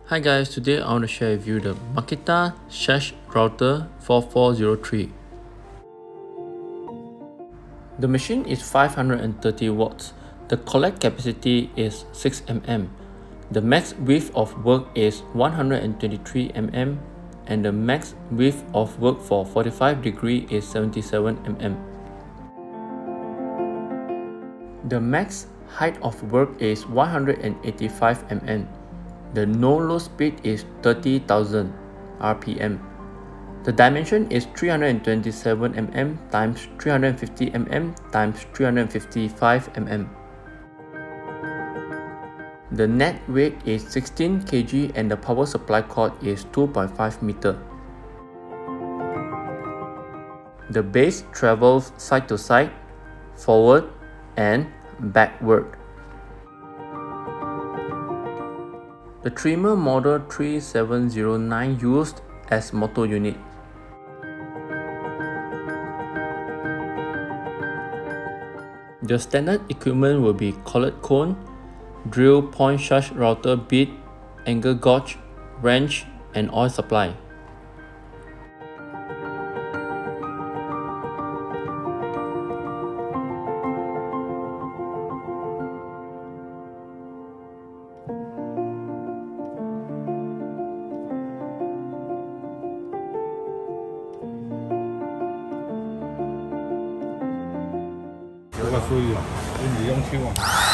Hi guys, today I want to share with you the Makita Sash router 4403. The machine is 530 watts. The collet capacity is 6 mm. The max width of work is 123 mm and the max width of work for 45 degree is 77 mm. The max height of work is 185 mm. The no-load speed is 30,000 RPM. The dimension is 327 mm times 350 mm times 355 mm. The net weight is 16 kg and the power supply cord is 2.5 meter. The base travels side to side, forward and backward. The trimmer model 3709 used as motor unit. The standard equipment will be collet cone, drill point sash router bit, angle gauge, wrench and oil supply.嗰個需要，你唔用超啊！